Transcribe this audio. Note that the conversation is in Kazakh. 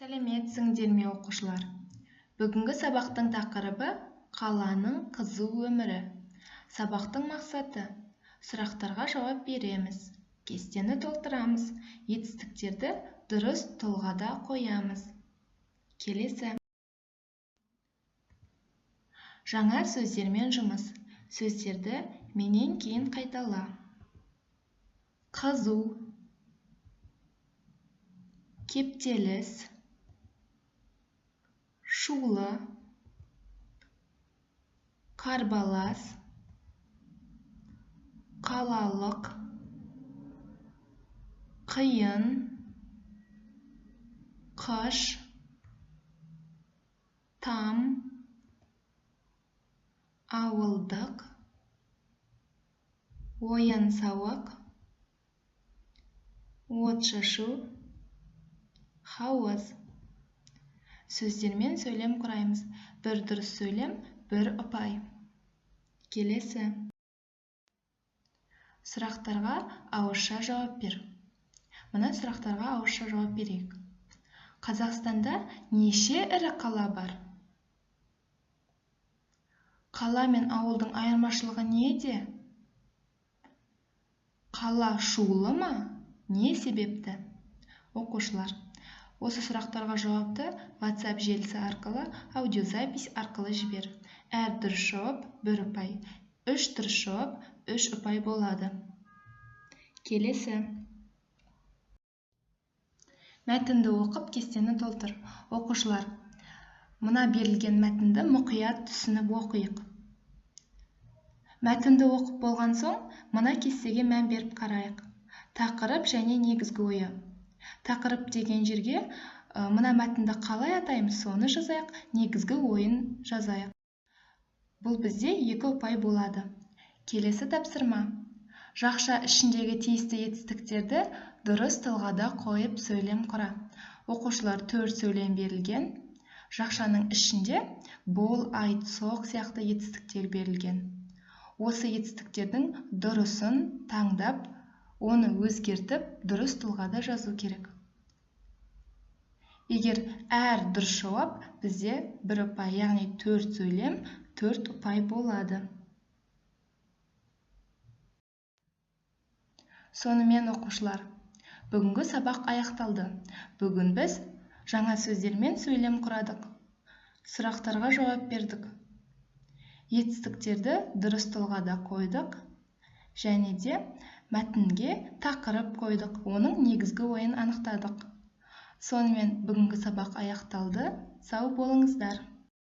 Сәлеметсіңдер ме оқушылар? Бүгінгі сабақтың тақырыбы қаланың қызу өмірі. Сабақтың мақсаты: сұрақтарға жауап береміз, кестені толтырамыз, етістіктерді дұрыс тұлғада қоямыз. Келесі. Жаңа сөздермен жұмыс. Сөздерді менен кейін қайтала. Қызу, кептеліс, шулы, қарбалас, қалалық, қиын, қыш, там, ауылдық, ойын-сауық, отшашу, хауыз. Сөздермен сөйлем құраймыз. Бір дұрыс сөйлем, бір ұпай. Келесі. Сұрақтарға ауызша жауап бер. Мына сұрақтарға ауызша жауап берейік. Қазақстанда неше ірі қала бар? Қала мен ауылдың айырмашылығы неде? Қала шулы ма? Не себепті? Оқушылар, осы сұрақтарға жауапты WhatsApp желісі арқылы аудиозапись арқылы жібер. Әр дұрыс жауап 1 ұпай, 3 дұрыс жауап 3 ұпай болады. Келесі. Мәтінді оқып, кестені толтыр. Оқушылар, мына берілген мәтінді мұқият түсініп оқиық. Мәтінді оқып болған соң, мына кестеге мән беріп қарайық. Тақырып және негізгі ойы. Тақырып деген жерге мына мәтінді қалай атаймыз, соны жазайық, негізгі ойын жазайық. Бұл бізде 2 ұпай болады. Келесі тапсырма. Жақша ішіндегі тиісті етістіктерді дұрыс тұлғада қойып сөйлем құра. Оқушылар 4 сөйлем берілген. Жақшаның ішінде бол, айт, соқ сияқты етістіктер берілген. Осы етістіктердің дұрысын таңдап, оны өзгертіп, дұрыс тұлғада жазу керек. Егер әр дұрыс жауап бізде 1 ұпай, яғни 4 сөйлем 4 ұпай болады. Сонымен оқушылар, бүгінгі сабақ аяқталды. Бүгін біз жаңа сөздермен сөйлем құрадық. Сұрақтарға жауап бердік. Етістіктерді дұрыс тұлғада қойдық. Және де мәтінге тақырып қойдық. Оның негізгі ойын анықтадық. Сонымен бүгінгі сабақ аяқталды. Сау болыңыздар.